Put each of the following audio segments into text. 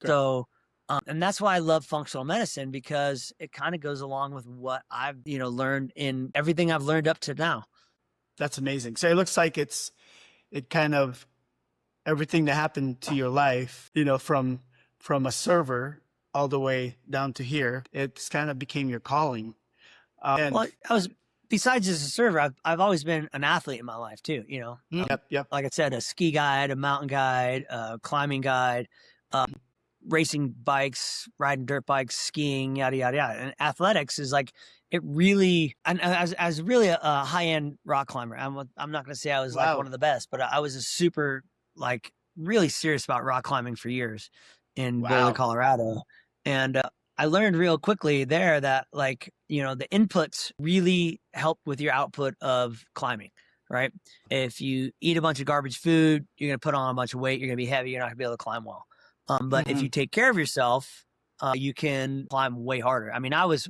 Great. So, and that's why I love functional medicine, because it kind of goes along with what I've, learned in everything I've learned up to now. That's amazing. So it looks like it kind of everything that happened to your life, from a server all the way down to here, it's kind of became your calling. And Well, besides as a server, I've always been an athlete in my life too. yep, yep. Like I said, a ski guide, a mountain guide, a climbing guide, uh, racing bikes, riding dirt bikes, skiing, yada yada yada. And athletics is like it really, and as really a high end rock climber. I'm not going to say I was like one Wow. of the best, but I was a super like really serious about rock climbing for years in Boulder, Wow. Colorado, and I learned real quickly there that like the inputs really help with your output of climbing. Right. If you eat a bunch of garbage food, you're going to put on a bunch of weight. You're going to be heavy. You're not going to be able to climb well. But if Hmm. you take care of yourself, you can climb way harder. I mean, I was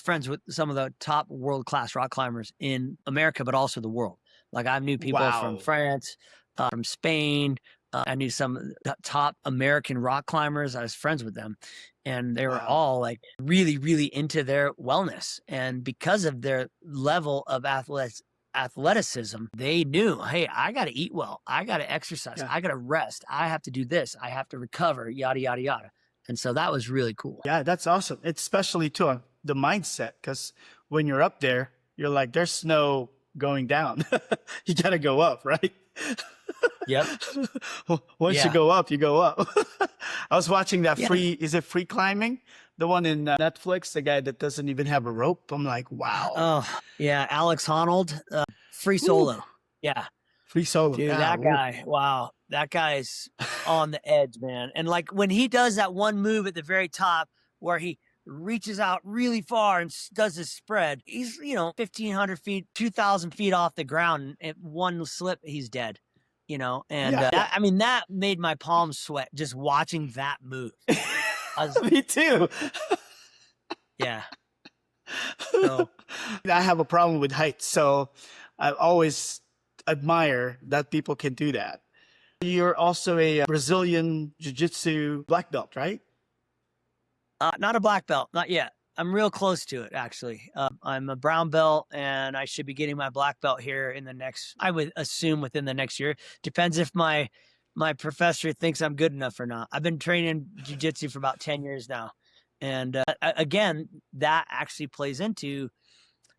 friends with some of the top world-class rock climbers in America, but also the world. Like I knew people from Wow. France, from Spain. I knew some of the top American rock climbers. I was friends with them, and they were Wow. all like really, really into their wellness. And because of their level of athleticism, they knew, hey, I got to eat well. I got to exercise. Yeah. I got to rest. I have to do this. I have to recover, yada, yada, yada. And so that was really cool. Yeah, that's awesome. It's especially too the mindset, because when you're up there, you're like, there's no going down. You gotta go up, right? Yep. Once you Yeah. go up, you go up. I was watching that Yeah. is it free climbing? The one in Netflix, the guy that doesn't even have a rope. I'm like, wow. Oh, yeah. Alex Honnold, free Woo. solo. Yeah. Free solo. Dude, Yeah. that Woo. guy, wow. That guy's on the edge, man. And like when he does that one move at the very top where he reaches out really far and does his spread, he's, 1,500 feet, 2,000 feet off the ground. And one slip, he's dead, and Yeah. I mean, that made my palms sweat just watching that move. Me too. Yeah. So, I have a problem with heights, so I always admire that people can do that. You're also a Brazilian Jiu-Jitsu black belt, right? not a black belt, not yet. I'm real close to it, actually. I'm a brown belt, and I should be getting my black belt here in the next, I would assume within the next year. Depends if my professor thinks I'm good enough or not. I've been training jiu-jitsu for about 10 years now. And again, that actually plays into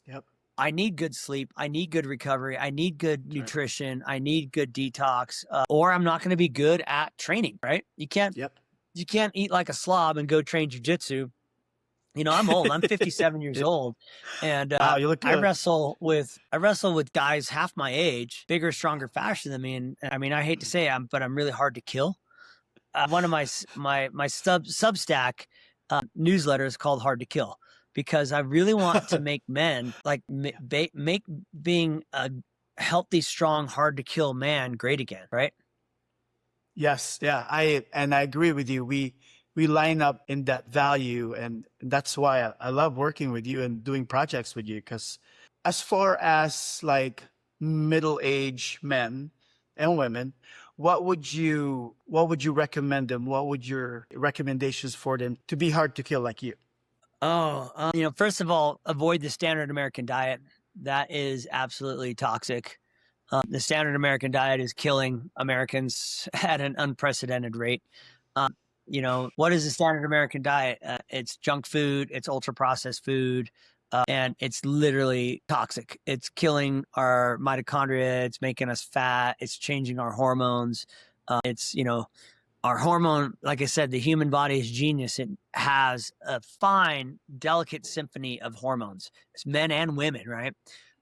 Yep. I need good sleep. I need good recovery. I need good Right. nutrition. I need good detox, or I'm not going to be good at training, right? Yep. You can't eat like a slob and go train jujitsu. I'm old. I'm 57 years old, and Wow, you look I good. wrestle with guys half my age, bigger, stronger, faster than me. And I mean, I hate to say it, but I'm really hard to kill. One of my Substack newsletter is called Hard to Kill, because I really want to make men like make being a healthy, strong, hard to kill man great again, right? Yes, yeah, I agree with you. We line up in that value, and that's why I love working with you and doing projects with you. Because as far as like middle-aged men and women, what would you recommend them? What would your recommendations for them to be hard to kill like you? Oh, first of all, avoid the standard American diet. That is absolutely toxic. The standard American diet is killing Americans at an unprecedented rate. What is the standard American diet? It's junk food, it's ultra processed food, and it's literally toxic. It's killing our mitochondria, it's making us fat, it's changing our hormones. It's, our hormone, like I said, the human body is genius. It has a fine, delicate symphony of hormones. It's men and women, right?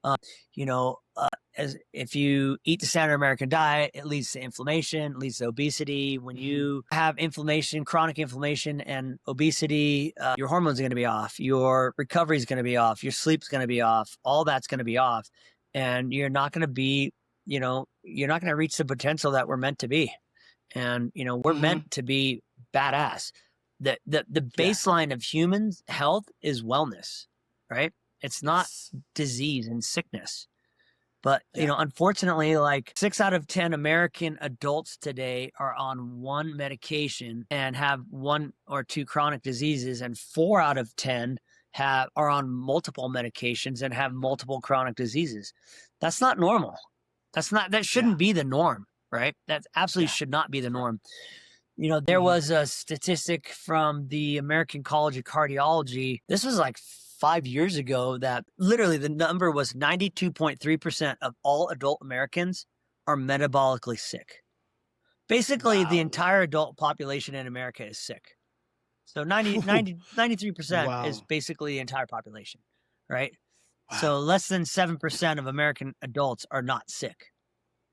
Uh, you know, uh, as if you eat the standard American diet, it leads to inflammation, it leads to obesity. When Mhm. you have inflammation, chronic inflammation and obesity, your hormones are going to be off, your recovery is going to be off, your sleep's going to be off, all that's going to be off. And you're not going to be, you're not going to reach the potential that we're meant to be. And, we're Mhm. meant to be badass. The Yeah. baseline of humans' health is wellness, right? It's not Yes. disease and sickness. But, Yeah. unfortunately, like 6 out of 10 American adults today are on one medication and have 1 or 2 chronic diseases, and 4 out of 10 are on multiple medications and have multiple chronic diseases. That's not normal. That Yeah. shouldn't be the norm, right? That absolutely Yeah. should not be the Correct. norm. There Mhm. was a statistic from the American College of Cardiology. This was like 5 years ago, that literally the number was 92.3% of all adult Americans are metabolically sick. Basically, the Wow. entire adult population in America is sick. So 93% is Wow. basically the entire population, right? So Wow. less than 7% of American adults are not sick.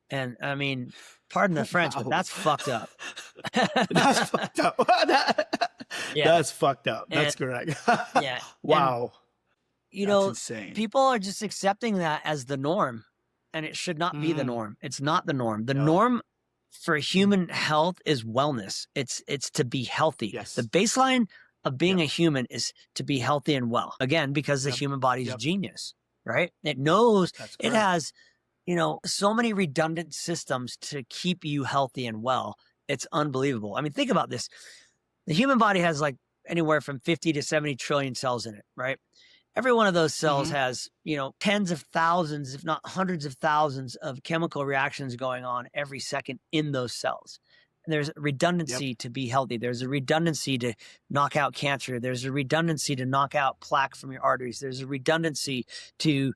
And I mean, pardon the French, but Wow. that's fucked up. That's fucked up. Yeah. That's fucked up. And That's correct. yeah. And, Wow. That's insane. people are just accepting that as the norm, and it should not be the Mm. norm. It's not the norm. The No. norm for human health is wellness. It's to be healthy. The Yes. baseline of being Yep. a human is to be healthy and well. Again, because the Yep. human body is Yep. genius, right? It knows That's it correct. has, so many redundant systems to keep you healthy and well. It's unbelievable. I mean, think about this. The human body has like anywhere from 50 to 70 trillion cells in it, right? Every one of those cells Mhm. has, tens of thousands, if not hundreds of thousands of chemical reactions going on every second in those cells. And there's a Yep. redundancy to be healthy. There's a redundancy to knock out cancer. There's a redundancy to knock out plaque from your arteries. There's a redundancy to,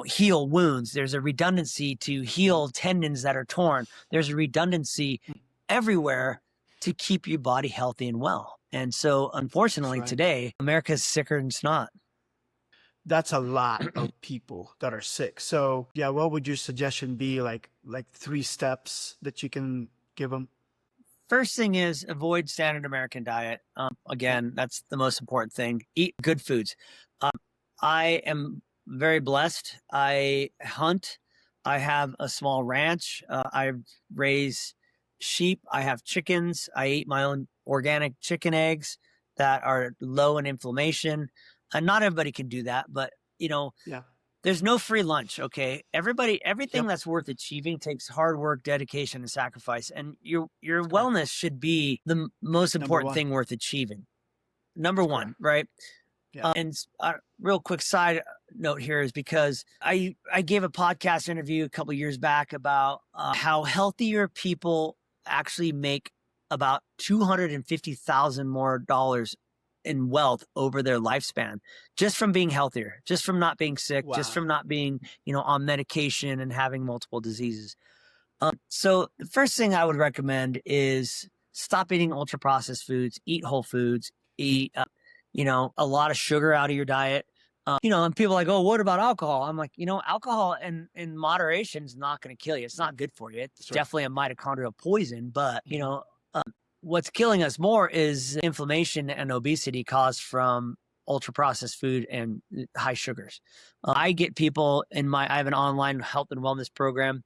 heal wounds. There's a redundancy to heal tendons that are torn. There's a redundancy everywhere to keep your body healthy and well. And so, That's unfortunately, right. today, America's sicker than snot. That's a lot of people that are sick. So, yeah, what would your suggestion be? Like 3 steps that you can give them? First thing is avoid standard American diet. Okay. Again, that's the most important thing. Eat good foods. I am very blessed. I hunt. I have a small ranch. I raise sheep. I have chickens. I eat my own organic chicken eggs that are low in inflammation. And not everybody can do that, but Yeah. there's no free lunch. Okay. Everything Yep. that's worth achieving takes hard work, dedication, and sacrifice. And your That's correct. wellness should be the most Number important 1. thing worth achieving. Number That's 1, correct. right? Yeah. And real quick side note here is because I gave a podcast interview a couple years back about how healthier people actually make about $250,000 more dollars in wealth over their lifespan, just from being healthier, just from not being sick, just Wow. from not being, on medication and having multiple diseases. So the first thing I would recommend is stop eating ultra processed foods, eat whole foods, eat, a lot of sugar out of your diet. And people are like, oh, what about alcohol? I'm like, alcohol in moderation is not going to kill you. It's not good for you. It's That's right. definitely a mitochondrial poison, but Mhm. what's killing us more is inflammation and obesity caused from ultra processed food and high sugars. I get people I have an online health and wellness program.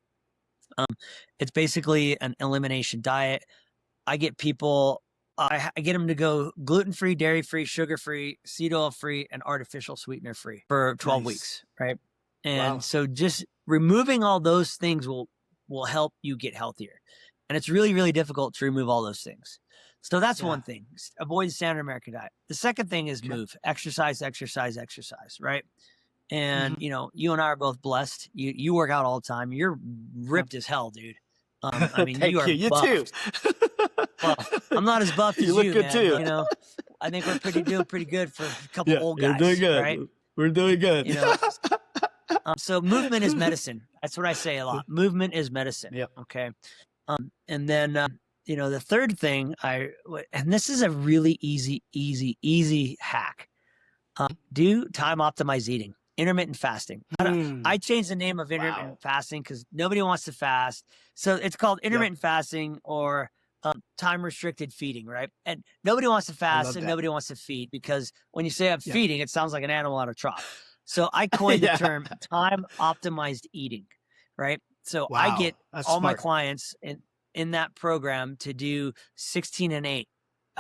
It's basically an elimination diet. I get people, I get them to go gluten-free, dairy-free, sugar-free, seed oil-free, and artificial sweetener-free for 12 Nice. weeks, right? Wow. And so just removing all those things will help you get healthier. And it's really, really difficult to remove all those things. So that's Yeah. one thing. Avoid the standard American diet. The second thing is Okay. move, exercise, right? And Mhm. you and I are both blessed. You work out all the time. You're ripped as hell, dude. I mean, you Thank are you. You too. buffed. Well, I'm not as buffed as You look you, good man, too. but I think we're doing pretty good for a couple Yeah, old you're doing guys, good. right? We're doing good. So movement is medicine. That's what I say a lot. Movement is medicine. Yep. Okay. And then the third thing and this is a really easy hack. Do time optimized eating, intermittent fasting. I changed the name of intermittent Wow. fasting because nobody wants to fast. So it's called Yep. intermittent fasting or time restricted feeding, right? And nobody wants to I fast love and that. nobody wants to feed because when you say I'm Yep. feeding, it sounds like an animal on a trough. So I coined the Yeah. term time optimized eating, right? So I Wow. get That's all my smart. clients in that program to do 16 and 8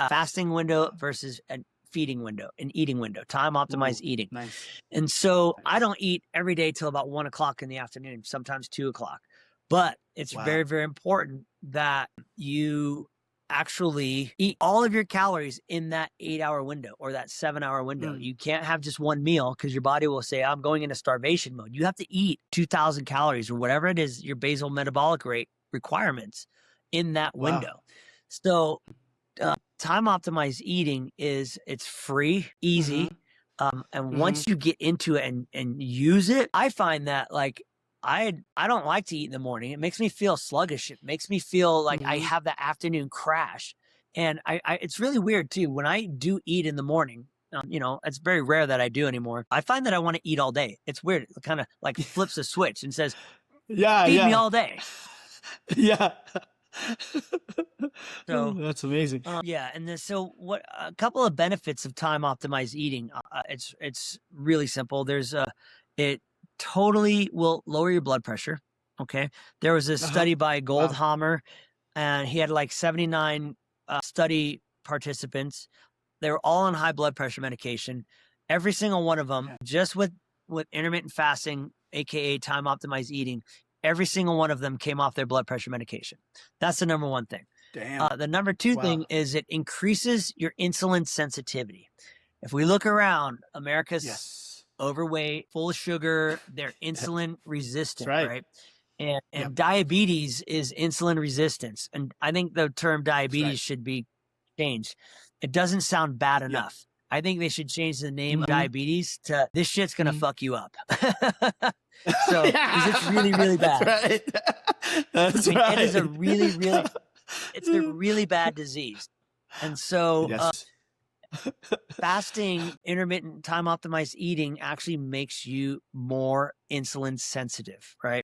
fasting window versus a feeding window, an eating window, time optimized Ooh, eating. nice. And so I Nice. don't eat every day till about 1 o'clock in the afternoon, sometimes 2 o'clock. But it's very, Wow. very important that you actually eat all of your calories in that 8 hour window or that 7 hour window. Mm. You can't have just one meal because your body will say, I'm going into starvation mode. You have to eat 2,000 calories or whatever it is, your basal metabolic rate requirements in that Wow. window. So time optimized eating it's free, easy. Mm-hmm. And Mm-hmm. once you get into it and use it, I find that like I don't like to eat in the morning. It makes me feel sluggish. It makes me feel like I Mm-hmm. have that afternoon crash. And I it's really weird too. When I do eat in the morning, it's very rare that I do anymore. I find that I want to eat all day. It's weird. It kind of like flips a switch and says, Yeah, feed me yeah. all day. Yeah. So That's amazing. yeah, and then so what? A couple of benefits of time optimized eating. It's really simple. It totally will lower your blood pressure. Okay, there was a Uh-huh. study by Wow. Goldhammer, and he had like 79 study participants. They were all on high blood pressure medication. Every single one of them, Yeah. just with intermittent fasting, aka time optimized eating, every single one of them came off their blood pressure medication. That's the number one thing. Damn. The number two Wow. thing is it increases your insulin sensitivity. If we look around, America's Yes. overweight, full of sugar, they're insulin That's resistant, right. right? And Yep. diabetes is insulin resistance. And I think the term That's right. diabetes should be changed. It doesn't sound bad Yep. enough. I think they should change the name of Mm-hmm. diabetes to this shit's gonna Mm-hmm. fuck you up. So, because it's really, really That's bad. right. I That's mean, right. it's a really bad disease. And so Yes. fasting, intermittent time optimized eating actually makes you more insulin sensitive, right?